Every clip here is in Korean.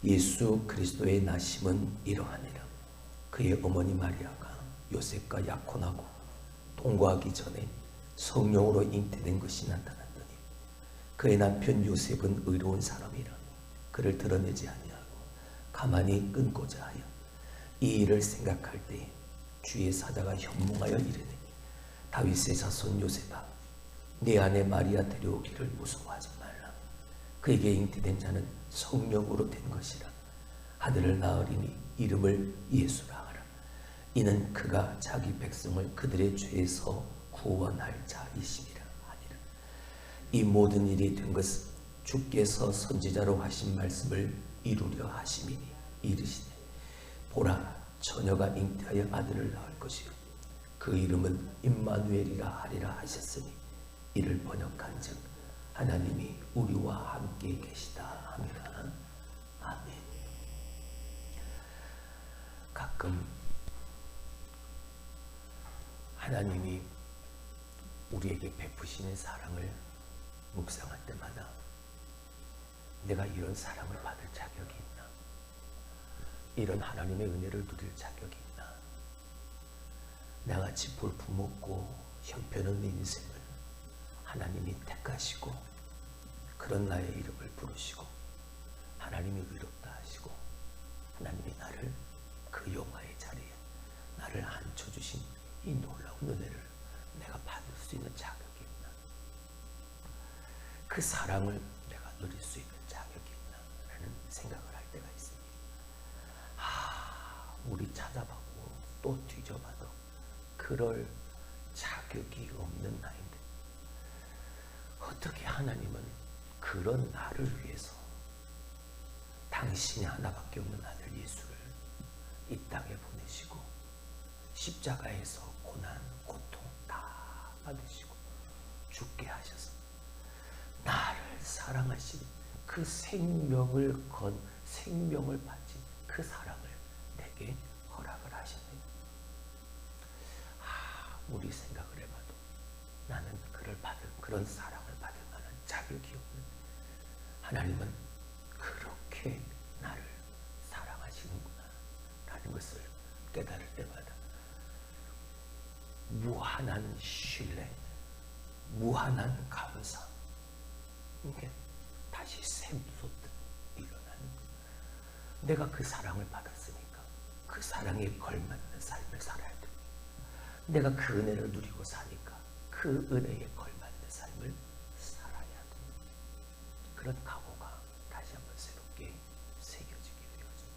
예수 그리스도의 나심은 이러하니라. 그의 어머니 마리아가 요셉과 약혼하고 동거하기 전에 성령으로 잉태된 것이 나타났더니 그의 남편 요셉은 의로운 사람이라 그를 드러내지 아니하고 가만히 끊고자 하여 이 일을 생각할 때에 주의 사자가 현몽하여 이르되 다윗의 자손 요셉아 네 아내 마리아 데려오기를 무서워하지 말라. 그에게 잉태된 자는 성령으로 된 것이라. 아들을 낳으리니 이름을 예수라 하라. 이는 그가 자기 백성을 그들의 죄에서 구원할 자이심이라 하니라. 이 모든 일이 된 것은 주께서 선지자로 하신 말씀을 이루려 하심이니 이르시되 보라 처녀가 잉태하여 아들을 낳을 것이요 그 이름은 임마누엘이라 하리라 하셨으니 이를 번역한즉 하나님이 우리와 함께 계시다 함이라. 아멘. 가끔 하나님이 우리에게 베푸시는 사랑을 묵상할 때마다 내가 이런 사랑을 받을 자격이 있나? 이런 하나님의 은혜를 누릴 자격이 있나? 나같이 볼품없고 형편없는 인생을 하나님이 택하시고 그런 나의 이름을 부르시고 하나님이 의롭다 하시고 하나님이 나를 그 영화의 자리에 나를 앉혀주신 이 놀라운 은혜를 내가 받을 수 있는 자격이 있나? 그 사랑을 내가 누릴 수 있는 자격이 있나? 라는 생각을 할 때가 있습니다. 우리 찾아봤고 또 뒤져봐도 그럴 자격이 없는 나인데 어떻게 하나님은 그런 나를 위해서 당신이 하나밖에 없는 아들 예수를 이 땅에 보내시고 십자가에서 고난, 고통 다 받으시고 죽게 하셔서 나를 사랑하신 그 생명을 바친 그 사랑을 내게 허락을 하셨네요. 우리 생각을 해봐도 나는 그런 사랑을 받을 만한 자격이 없는 하나님은 그렇게 나를 사랑하시는구나 라는 것을 깨달을 때마다 무한한 신뢰, 무한한 감사, 이게 다시 샘솟듯 일어나는 거예요. 내가 그 사랑을 받았으니까 그 사랑에 걸맞는 삶을 살아야 돼. 내가 그 은혜를 누리고 사니까 그 은혜에 걸맞는 삶을 살아야 돼. 그런 각오가 다시 한번 새롭게 새겨지게 되어집니다.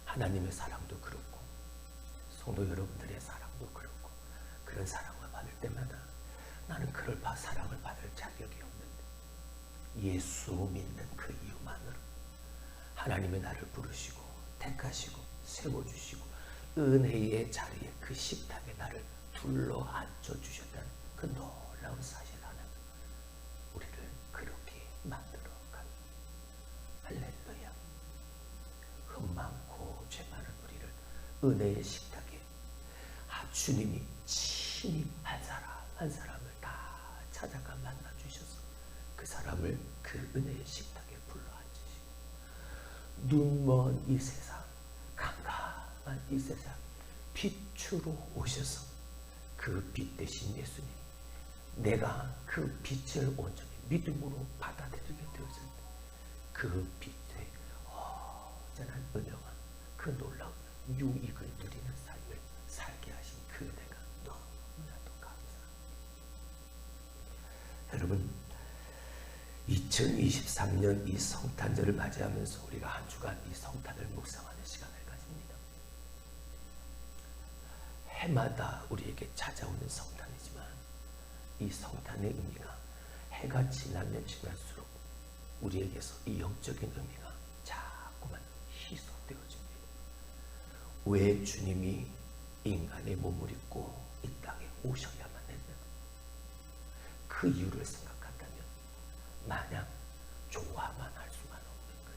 하나님의 사랑도 그렇고 성도 여러분들의 사랑도 그렇고 그런 사랑을 받을 때마다 나는 그럴 사랑을 받을 자격이 없는데 예수 믿는 그 이유만으로 하나님의 나를 부르시고 택하시고 세워주시고 은혜의 자리에 그 식탁에 나를 둘러 앉혀주셨다는 그 놀라운 사실 하나 우리를 그렇게 만들어 간 할렐루야. 흠 많고 죄 많은 우리를 은혜의 식탁에 주님이 친히 한 사람을 다 찾아가 만나주셔서 그 사람을 그 은혜의 식탁에 불러 앉으시고 눈먼 이 세상 깜깜한 이 세상 빛으로 오셔서 그 빛 대신 예수님 내가 그 빛을 온전히 믿음으로 받아들이게 되었을 때 그 빛에 전한 은혜와 그 놀라운 유익을 누리는 삶을 살게 하신 그 은혜가 너무나도 감사합니다. 여러분 2023년 이 성탄절을 맞이하면서 우리가 한 주간 이 성탄을 묵상하는 시간을 가집니다. 해마다 우리에게 찾아오는 성탄이지만 이 성탄의 의미가 해가 지나면 지날수록 우리에게서 이 영적인 의미가 자꾸만 희석되어집니다. 왜 주님이 인간의 몸을 입고 이 땅에 오셔야만 했나? 그 이유를 생각한다면 마냥 좋아만 할 수만 없는 것.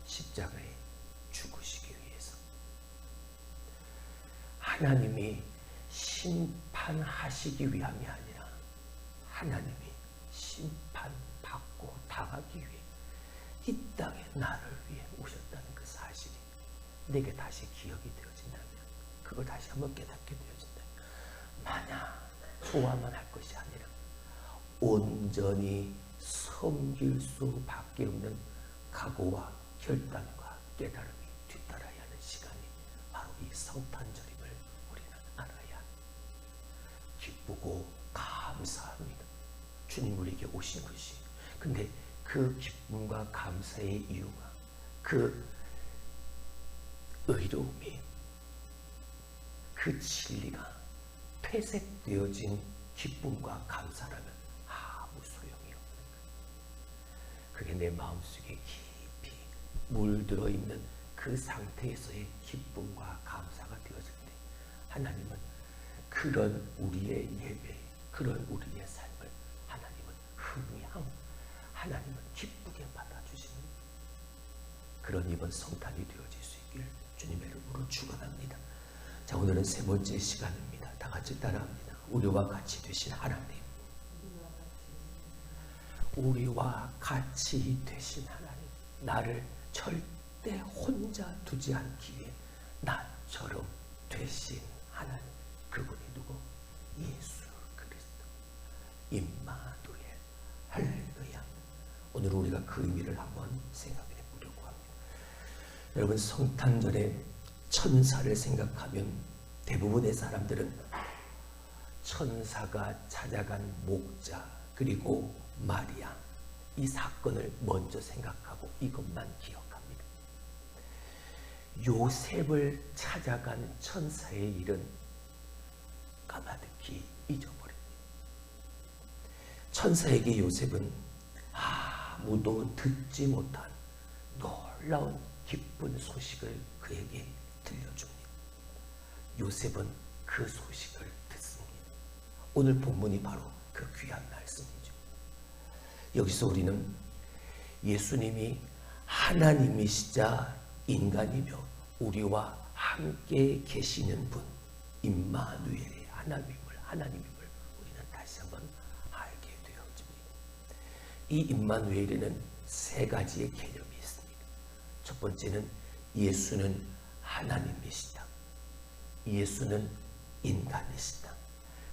십자가에 죽으시기 위해서 하나님이 심판하시기 위함이 아니라 하나님이 심판받고 당하기 위해 이 나를 위해 오셨다는 그 사실이 내게 다시 기억이 되어진다면, 그걸 다시 한번 깨닫게 되어진다면, 마냥 좋아만 할 것이 아니라 온전히 섬길 수밖에 없는 각오와 결단과 깨달음이 뒤따라야 하는 시간이 바로 이 성탄절임을 우리는 알아야 기쁘고 감사합니다. 주님 우리에게 오신 것이. 근데 그 기쁨과 감사의 이유가, 그 의로움이, 그 진리가 퇴색되어진 기쁨과 감사라면 아무 소용이 없는 거예요. 그게 내 마음속에 깊이 물들어 있는 그 상태에서의 기쁨과 감사가 되어질 때, 하나님은 그런 우리의 예배, 그런 우리의 삶을 하나님은 흥미하고 하나님은 기쁘게 받아주시는 그런 이번 성탄이 되어질 수 있기를 주님의 이름으로 축원합니다. 자, 오늘은 세 번째 시간입니다. 다 같이 따라합니다. 우리와 같이 되신 하나님. 우리와 같이 되신 하나님. 나를 절대 혼자 두지 않기에 나처럼 되신 하나님. 그분이 누구? 예수 그리스도. 임마누엘. 할렐루야. 오늘 우리가 그 의미를 한번 생각해 보려고 합니다. 여러분, 성탄절에 천사를 생각하면 대부분의 사람들은 천사가 찾아간 목자 그리고 마리아, 이 사건을 먼저 생각하고 이것만 기억합니다. 요셉을 찾아간 천사의 일은 까마득히 잊어버립니다. 천사에게 요셉은 아무도 듣지 못한 놀라운 기쁜 소식을 그에게 들려줍니다. 요셉은 그 소식을 듣습니다. 오늘 본문이 바로 그 귀한 말씀이죠. 여기서 우리는 예수님이 하나님이시자 인간이며 우리와 함께 계시는 분, 임마누엘의 하나님임을 우리는 다시 한번 알게 되어집니다. 이 임마누엘에는 세 가지의 개념이 있습니다. 첫 번째는 예수는 하나님이시다. 예수는 인간이시다.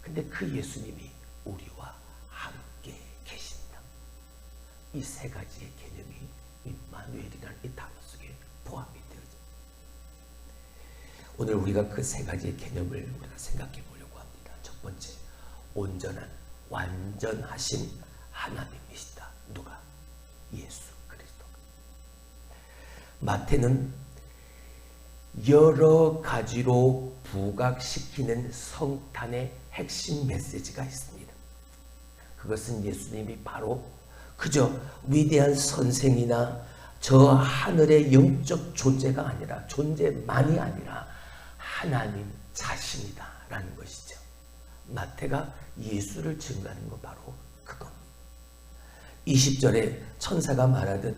근데 그 예수님이 우리와 함께 계신다. 이 세 가지의 개념이 임마누엘이라는 이 단어 속에 포함이 되어집니다. 오늘 우리가 그 세 가지의 개념을 우리가 생각해 보려고 합니다. 첫 번째, 온전한, 완전하신 하나님이시다. 누가? 예수 그리스도. 마태는 여러 가지로 부각시키는 성탄의 핵심 메시지가 있습니다. 그것은 예수님이 바로 그저 위대한 선생이나 저 하늘의 영적 존재가 아니라, 존재만이 아니라 하나님 자신이다라는 것이죠. 마태가 예수를 증거하는 건 바로 그겁니다. 20절에 천사가 말하듯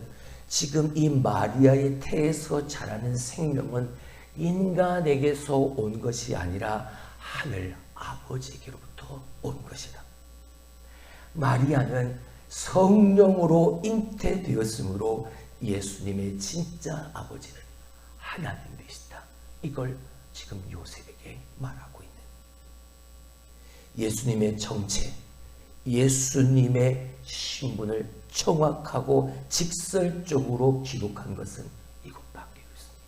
지금 이 마리아의 태에서 자라는 생명은 인간에게서 온 것이 아니라 하늘 아버지에게로부터 온 것이다. 마리아는 성령으로 잉태되었으므로 예수님의 진짜 아버지는 하나님이시다. 이걸 지금 요셉에게 말하고 있는 예수님의 정체, 예수님의 신분을 정확하고 직설적으로 기록한 것은 이것밖에 없습니다.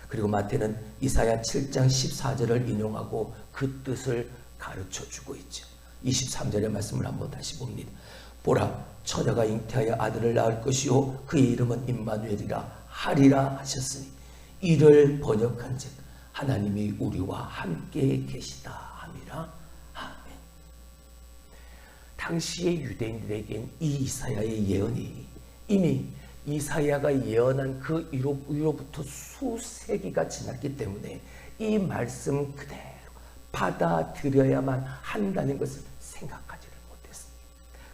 그리고 마태는 이사야 7장 14절을 인용하고 그 뜻을 가르쳐주고 있죠. 23절의 말씀을 한번 다시 봅니다. 보라, 처녀가 잉태하여 아들을 낳을 것이요 그의 이름은 임마누엘이라 하리라 하셨으니, 이를 번역한 즉 하나님이 우리와 함께 계시다 함이라. 아멘. 당시의 유대인들에겐 이 이사야의 예언이 이미 이사야가 예언한 그 이로부터 수세기가 지났기 때문에 이 말씀 그대로 받아들여야만 한다는 것을 생각하지를 못했습니다.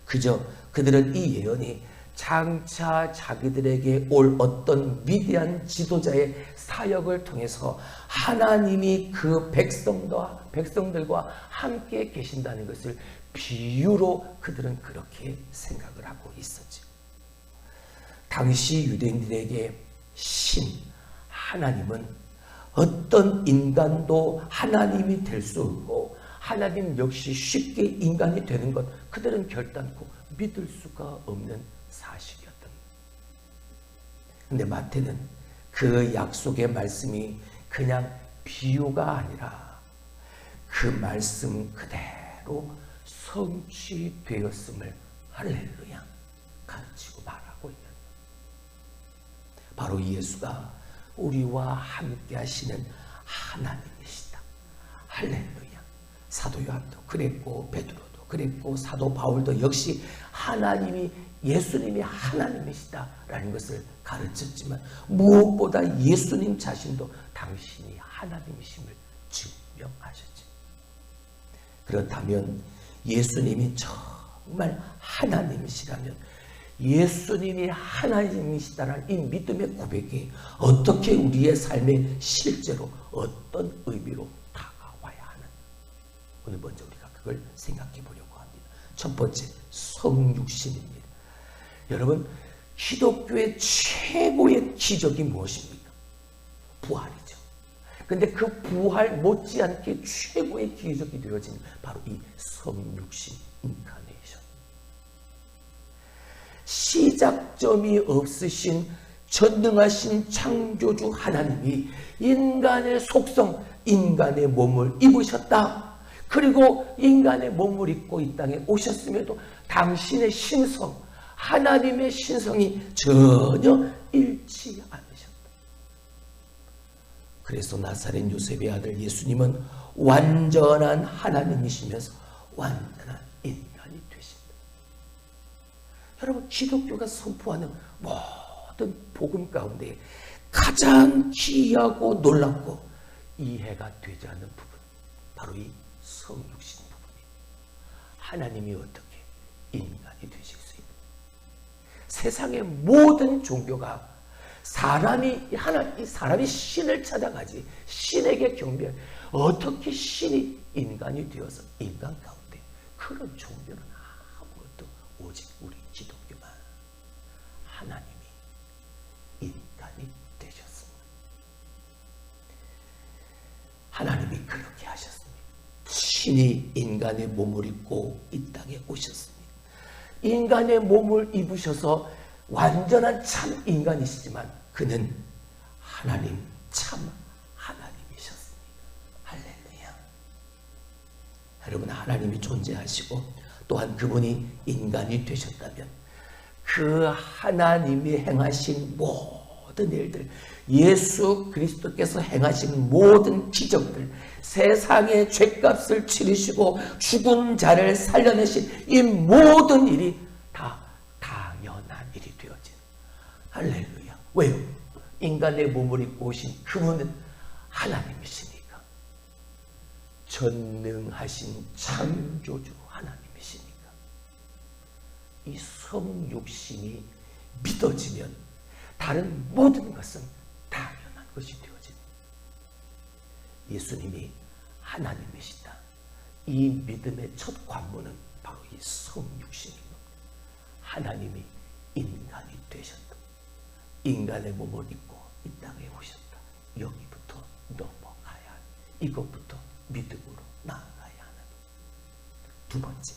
그저 그들은 이 예언이 장차 자기들에게 올 어떤 위대한 지도자의 사역을 통해서 하나님이 그 백성들과 함께 계신다는 것을 비유로 그들은 그렇게 생각을 하고 있었죠. 당시 유대인들에게 신, 하나님은 어떤 인간도 하나님이 될 수 없고 하나님 역시 쉽게 인간이 되는 것 그들은 결단코 믿을 수가 없는 사실이었던 거예요. 그런데 마태는 그 약속의 말씀이 그냥 비유가 아니라 그 말씀 그대로 성취되었음을 할렐루야 가르치고 말하고 있는 거예요. 바로 예수가 우리와 함께 하시는 하나님이시다. 할렐루야. 사도 요한도 그랬고 베드로도 그랬고 사도 바울도 역시 하나님이 예수님이 하나님이시다라는 것을 가르쳤지만 무엇보다 예수님 자신도 당신이 하나님이심을 증명하셨지. 그렇다면 예수님이 정말 하나님이시라면 예수님이 하나님이시다라는 이 믿음의 고백이 어떻게 우리의 삶에 실제로 어떤 의미로 다가와야 하는 오늘 먼저 우리가 그걸 생각해 보려고 합니다. 첫 번째, 성육신입니다. 여러분, 기독교의 최고의 기적이 무엇입니까? 부활이죠. 근데 그 부활 못지않게 최고의 기적이 되어진 바로 이 성육신 인카네이션. 시작점이 없으신 전능하신 창조주 하나님이 인간의 속성, 인간의 몸을 입으셨다. 그리고 인간의 몸을 입고 이 땅에 오셨음에도 당신의 신성, 하나님의 신성이 전혀 잃지 않으셨다. 그래서 나사렛 요셉의 아들 예수님은 완전한 하나님이시면서 완전한 인간이 되신다. 여러분, 기독교가 선포하는 모든 복음 가운데 가장 귀하고 놀랍고 이해가 되지 않는 부분, 바로 이 성육신 부분이에요. 하나님이 어떻게 인간이 되실 수 있는? 세상의 모든 종교가 사람이 신을 찾아가지, 신에게 경배해. 어떻게 신이 인간이 되어서 인간 가운데 그런 종교는 아무것도 오직 우리 기독교만. 하나님이 인간이 되셨습니다. 하나님이 그렇게 하셨습니다. 신이 인간의 몸을 입고 이 땅에 오셨습니다. 인간의 몸을 입으셔서 완전한 참 인간이시지만 그는 하나님 참 하나님이셨습니다. 할렐루야. 여러분, 하나님이 존재하시고 또한 그분이 인간이 되셨다면 그 하나님이 행하신 모든 일들, 예수 그리스도께서 행하신 모든 기적들, 세상의 죄값을 치르시고 죽은 자를 살려내신 이 모든 일이 다 당연한 일이 되어진. 할렐루야. 왜요? 인간의 몸을 입고 오신 그분은 하나님이시니까. 전능하신 창조주 하나님이시니까. 이 성육신이 믿어지면 다른 모든 것은 당연한 것이 되어집니다. 예수님이 하나님이시다. 이 믿음의 첫 관문은 바로 이 성육신입니다. 하나님이 인간이 되셨다. 인간의 몸을 입고 이 땅에 오셨다. 여기부터 넘어가야 하는, 이것부터 믿음으로 나아가야 하는. 두 번째,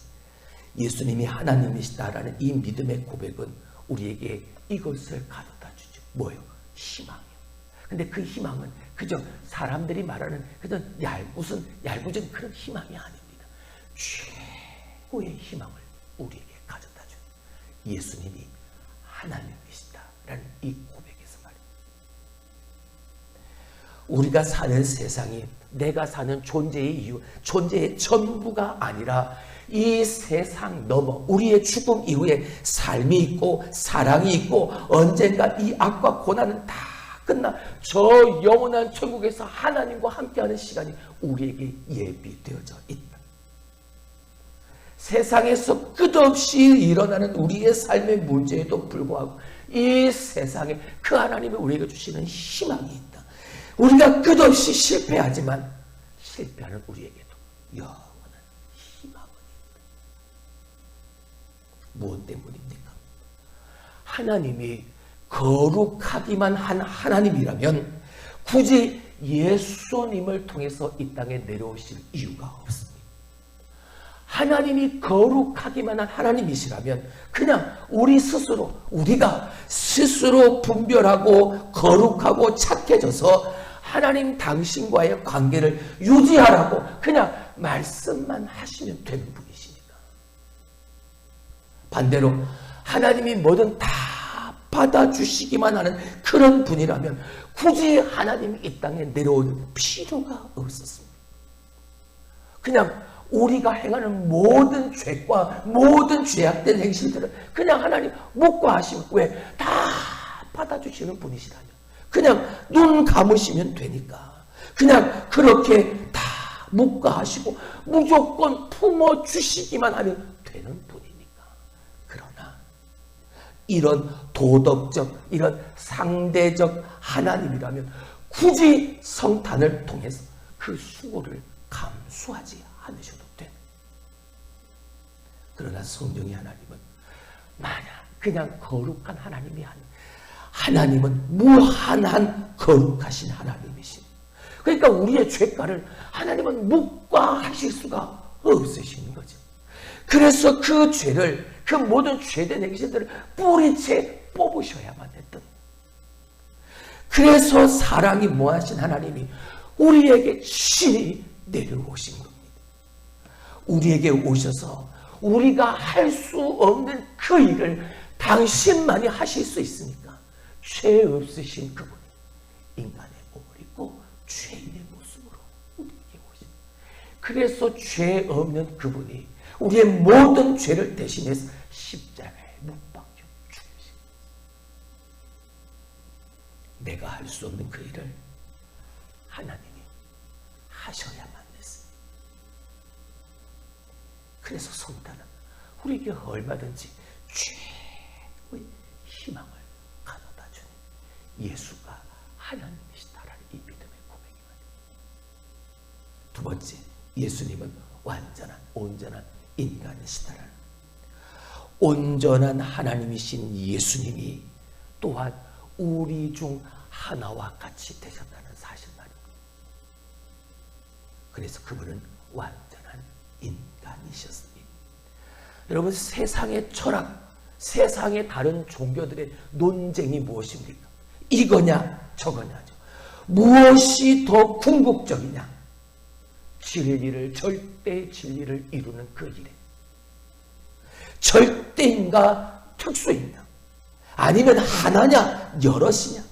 예수님이 하나님이시다라는 이 믿음의 고백은 우리에게 이것을 가져다 주죠. 뭐요? 희망이요. 근데 그 희망은 그저 사람들이 말하는 그저 얄궂은 그런 희망이 아닙니다. 최고의 희망을 우리에게 가져다 준 예수님이 하나님이시다라는 이 고백에서 말입니다. 우리가 사는 세상이 내가 사는 존재의 이유, 존재의 전부가 아니라 이 세상 넘어 우리의 죽음 이후에 삶이 있고 사랑이 있고 언젠가 이 악과 고난은 다 끝나 저 영원한 천국에서 하나님과 함께하는 시간이 우리에게 예비되어져 있다. 세상에서 끝없이 일어나는 우리의 삶의 문제에도 불구하고 이 세상에 그 하나님이 우리에게 주시는 희망이 있다. 우리가 끝없이 실패하지만 실패하는 우리에게도 영원한 희망은 있다. 무엇 때문입니까? 하나님이 거룩하기만 한 하나님이라면 굳이 예수님을 통해서 이 땅에 내려오실 이유가 없습니다. 하나님이 거룩하기만 한 하나님이시라면 그냥 우리가 스스로 분별하고 거룩하고 착해져서 하나님 당신과의 관계를 유지하라고 그냥 말씀만 하시면 되는 분이십니다. 반대로 하나님이 뭐든 다 받아주시기만 하는 그런 분이라면 굳이 하나님이 이 땅에 내려올 필요가 없었습니다. 그냥 우리가 행하는 모든 죄과 모든 죄악된 행실들을 그냥 하나님 묵과하시면 왜? 다 받아주시는 분이시라면 그냥 눈 감으시면 되니까 그냥 그렇게 다 묵과하시고 무조건 품어주시기만 하면 되는 분이니까. 그러나 이런 도덕적 이런 상대적 하나님이라면 굳이 성탄을 통해서 그 수고를 감수하지 않으셔도 돼. 그러나 성령의 하나님은 만약 그냥 거룩한 하나님이 아닌 하나님은 무한한 거룩하신 하나님이십니다. 그러니까 우리의 죄가를 하나님은 묵과하실 수가 없으신 거죠. 그래서 그 죄를 그 모든 죄된 행실들을 뿌리채 뽑으셔야만 했던. 그래서 사랑이 무하신 하나님이 우리에게 친히 내려오신 겁니다. 우리에게 오셔서 우리가 할 수 없는 그 일을 당신만이 하실 수 있으니까 죄 없으신 그분이 인간의 몸을 입고 죄인의 모습으로 우리에게 오십니다. 그래서 죄 없는 그분이 우리의 모든 죄를 대신해서 십자가에 못 박혀 죽으십니다. 내가 할 수 없는 그 일을 하나님이 하셔야만 했습니다. 그래서 성탄은 우리에게 얼마든지 최고의 희망을 가져다 주는 예수가 하나님이시다라는 이 믿음의 고백입니다. 두 번째, 예수님은 온전한 인간이시다라는 온전한 하나님이신 예수님이 또한 우리 중 하나와 같이 되셨다는 사실 말입니다. 그래서 그분은 완전한 인간이셨습니다. 여러분, 세상의 철학, 세상의 다른 종교들의 논쟁이 무엇입니까? 이거냐 저거냐죠. 무엇이 더 궁극적이냐? 절대 진리를 이루는 그 일에 절대인가 특수인가? 아니면 하나냐 여럿이냐?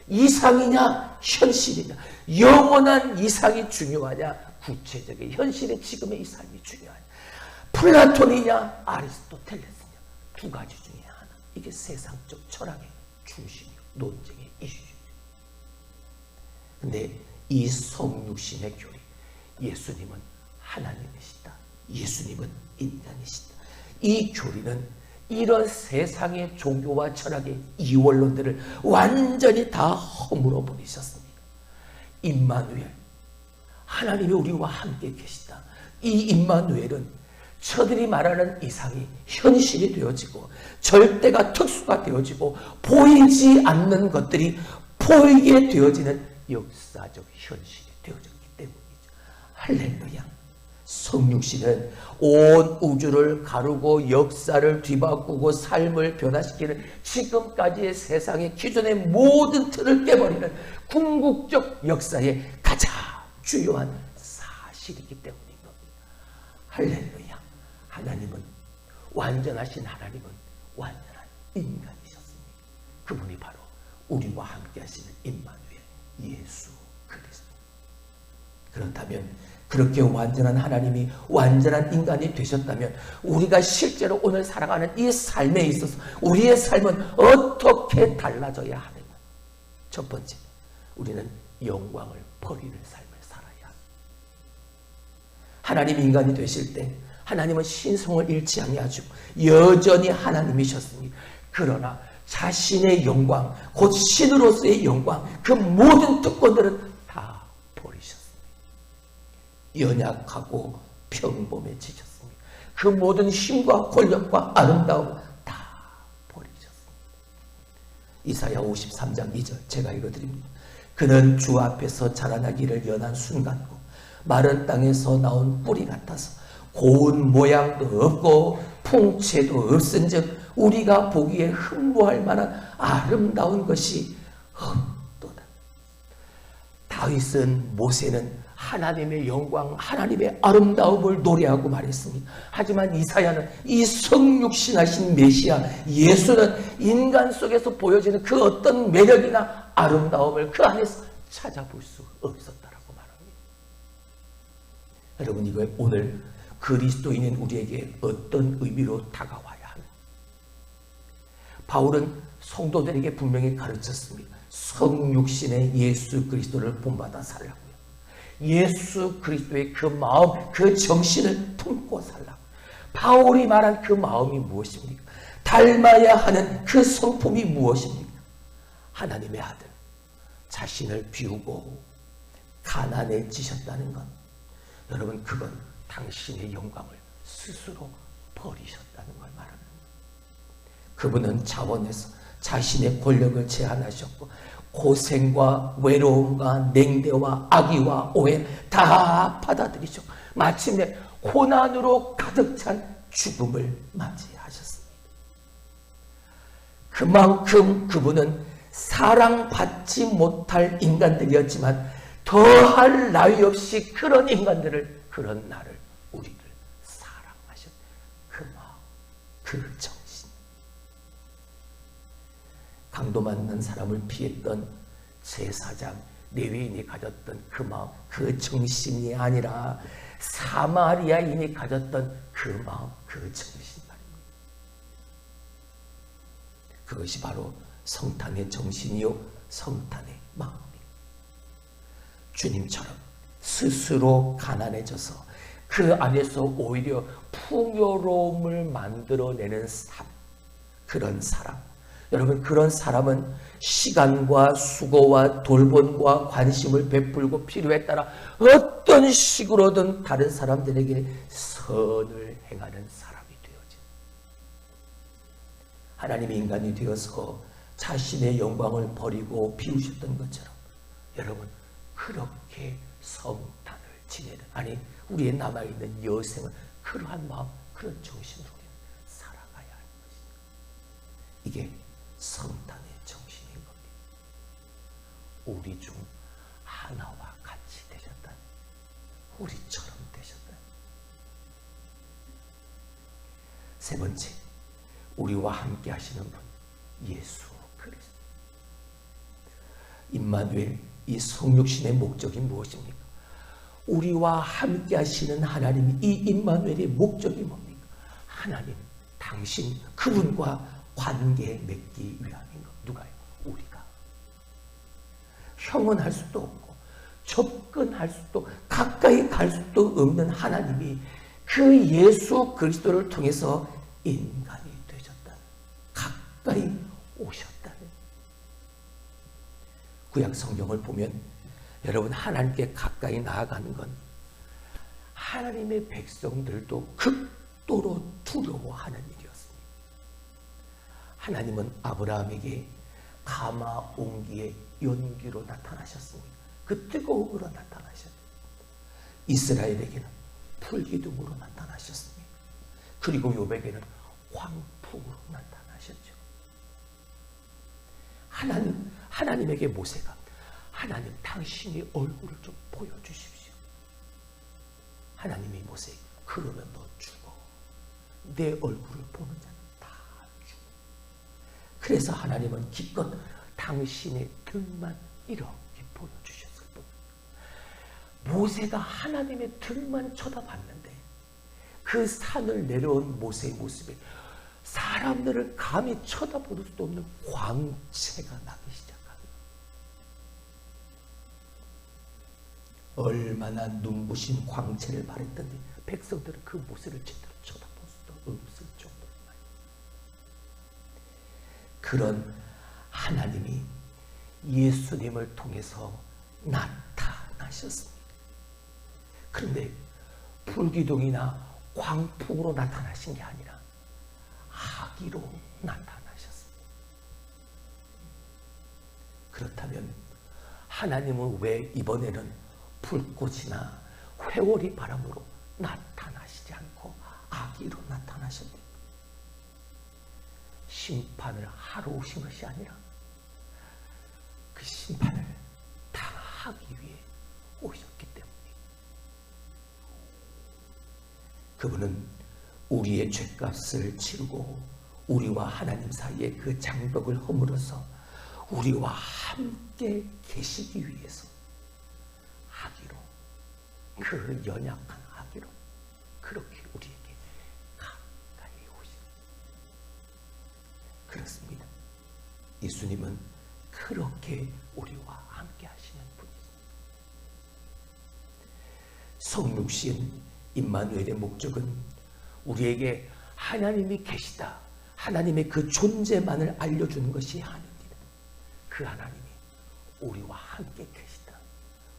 이상이냐 현실이냐? 영원한 이상이 중요하냐? 구체적인 현실의 지금의 이 삶이 중요하냐? 플라톤이냐 아리스토텔레스냐? 두 가지 중에 하나. 이게 세상적 철학의 중심이요, 논쟁의 이슈죠. 근데 이 성육신의 교리, 예수님은 하나님이시다, 예수님은 인간이시다, 이 교리는 이런 세상의 종교와 철학의 이원론들을 완전히 다 허물어 버리셨습니다. 임마누엘, 하나님이 우리와 함께 계시다. 이 임마누엘은 저들이 말하는 이상이 현실이 되어지고 절대가 특수가 되어지고 보이지 않는 것들이 보이게 되어지는 역사적 현실이 되어졌기 때문이죠. 할렐루야. 성육신은 온 우주를 가르고 역사를 뒤바꾸고 삶을 변화시키는 지금까지의 세상의 기존의 모든 틀을 깨버리는 궁극적 역사의 가장 주요한 사실이기 때문인 겁니다. 할렐루야. 하나님은, 완전하신 하나님은 완전한 인간이셨습니다. 그분이 바로 우리와 함께 하시는 임마누엘 예수 그리스도. 그렇다면 그렇게 완전한 하나님이 완전한 인간이 되셨다면 우리가 실제로 오늘 살아가는 이 삶에 있어서 우리의 삶은 어떻게 달라져야 하느냐? 첫 번째, 우리는 영광을 버리는 삶을 살아야 합니다. 하나님 인간이 되실 때 하나님은 신성을 잃지 아니하시고 여전히 하나님이셨습니다. 그러나 자신의 영광, 곧 신으로서의 영광, 그 모든 특권들은 다 버리셨습니다. 연약하고 평범해지셨습니다. 그 모든 힘과 권력과 아름다움 다 버리셨습니다. 이사야 53장 2절 제가 읽어드립니다. 그는 주 앞에서 자라나기를 연한 순 같고 마른 땅에서 나온 뿌리 같아서 고운 모양도 없고 풍채도 없은즉 우리가 보기에 흠모할 만한 아름다운 것이 없도다. 다윗은 모세는 하나님의 영광, 하나님의 아름다움을 노래하고 말했습니다. 하지만 이사야는 이 성육신하신 메시아 예수는 인간 속에서 보여지는 그 어떤 매력이나 아름다움을 그 안에서 찾아볼 수 없었다라고 말합니다. 여러분, 이거 오늘 그리스도인인 우리에게 어떤 의미로 다가와야 하는? 바울은 성도들에게 분명히 가르쳤습니다. 성육신의 예수 그리스도를 본받아 살라고요. 예수 그리스도의 그 마음, 그 정신을 품고 살라고. 바울이 말한 그 마음이 무엇입니까? 닮아야 하는 그 성품이 무엇입니까? 하나님의 아들, 자신을 비우고 가난해지셨다는 것. 여러분, 그건 당신의 영광을 스스로 버리셨다는 걸 말합니다. 그분은 자원에서 자신의 권력을 제한하셨고 고생과 외로움과 냉대와 악의와 오해 다 받아들이셨고 마침내 고난으로 가득 찬 죽음을 맞이하셨습니다. 그만큼 그분은 사랑받지 못할 인간들이었지만 더할 나위 없이 그런 인간들을, 그런 나를, 우리를 사랑하셨. 그 마음, 그 정신. 강도 맞는 사람을 피했던 제사장 레위인이 가졌던 그 마음, 그 정신이 아니라 사마리아인이 가졌던 그 마음, 그 정신 말입니다. 그것이 바로 성탄의 정신이요 성탄의 마음입니다. 주님처럼 스스로 가난해져서 그 안에서 오히려 풍요로움을 만들어내는 삶, 그런 사람. 여러분, 그런 사람은 시간과 수고와 돌봄과 관심을 베풀고 필요에 따라 어떤 식으로든 다른 사람들에게 선을 행하는 사람이 되어진, 하나님이 인간이 되어서 자신의 영광을 버리고 비우셨던 것처럼 여러분, 그렇게 성탄을 지내는, 아니 우리의 남아있는 여생을 그러한 마음, 그런 정신으로 우리는 살아가야 하는 것입니다. 이게 성탄의 정신인 겁니다. 우리 중 하나와 같이 되셨다. 우리처럼 되셨다. 세 번째, 우리와 함께 하시는 분, 예수 그리스도. 임마누엘, 이 성육신의 목적이 무엇입니까? 우리와 함께 하시는 하나님, 이 임마누엘의 목적이 뭡니까? 하나님, 당신, 그분과 관계 맺기 위함인 것. 누가요? 우리가. 형언할 수도 없고 접근할 수도 가까이 갈 수도 없는 하나님이 그 예수 그리스도를 통해서 인간이 되셨다는, 가까이 오셨다는. 구약 성경을 보면 여러분, 하나님께 가까이 나아가는 건 하나님의 백성들도 극도로 두려워하는 일이었습니다. 하나님은 아브라함에게 가마 옹기의 연기로 나타나셨습니다. 그 뜨거움으로 나타나셨습니다. 이스라엘에게는 불기둥으로 나타나셨습니다. 그리고 욥에게는 광풍으로 나타나셨죠. 하나님에게 모세가, 하나님 당신의 얼굴을 좀 보여주십시오. 하나님이 모세에게, 그러면 너 죽어. 내 얼굴을 보는 자는 다 죽어. 그래서 하나님은 기껏 당신의 등만 이렇게 보여주셨을 뿐. 모세가 하나님의 등만 쳐다봤는데 그 산을 내려온 모세의 모습에 사람들을 감히 쳐다볼 수도 없는 광채가 나기 시작합니다. 얼마나 눈부신 광채를 발했던지 백성들은 그 모습을 제대로 쳐다볼 수도 없을 정도로 많이. 그런 하나님이 예수님을 통해서 나타나셨습니다. 그런데 불기둥이나 광풍으로 나타나신 게 아니라 아기로 나타나셨습니다. 그렇다면 하나님은 왜 이번에는 불꽃이나 회오리 바람으로 나타나시지 않고 아기로 나타나셨대요? 심판을 하러 오신 것이 아니라 그 심판을 당하기 위해 오셨기 때문에, 그분은 우리의 죄값을 치르고 우리와 하나님 사이에 그 장벽을 허물어서 우리와 함께 계시기 위해서 아기로, 그 연약한 아기로 그렇게 우리에게 가까이 오십니다. 그렇습니다. 예수님은 그렇게 우리와 함께 하시는 분이십니다. 성육신 임마누엘의 목적은 우리에게 하나님이 계시다, 하나님의 그 존재만을 알려주는 것이 아닙니다. 그 하나님이 우리와 함께 계시다,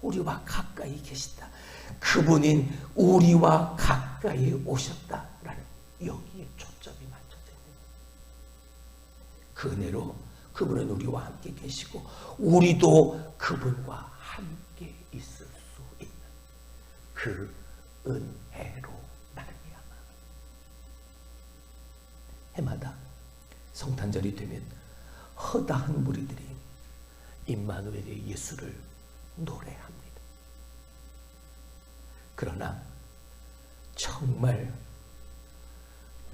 우리와 가까이 계시다, 그분인 우리와 가까이 오셨다라는 여기에 초점이 맞춰져 있는 거예요. 그 은혜로 그분은 우리와 함께 계시고 우리도 그분과 함께 있을 수 있는 그 은혜로 말미암아 해마다 성탄절이 되면 허다한 무리들이 임마누엘의 예수를 노래합니다. 그러나 정말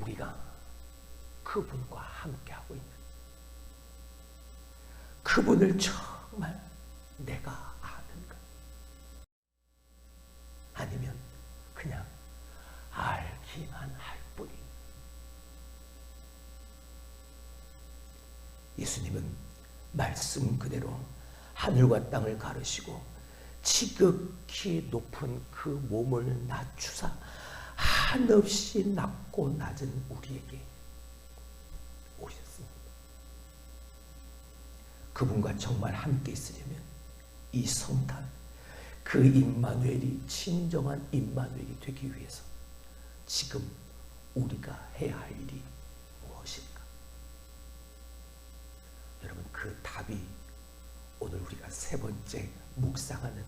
우리가 그분과 함께하고 있는, 그분을 정말 내가 아는가? 아니면 그냥 알기만 할 뿐인, 예수님은 말씀 그대로 하늘과 땅을 가르시고 지극히 높은 그 몸을 낮추사 한없이 낮고 낮은 우리에게 오셨습니다. 그분과 정말 함께 있으려면 이 성탄, 그 임마누엘이 진정한 임마누엘이 되기 위해서 지금 우리가 해야 할 일이 무엇일까? 여러분, 그 답이 오늘 우리가 세 번째 묵상하는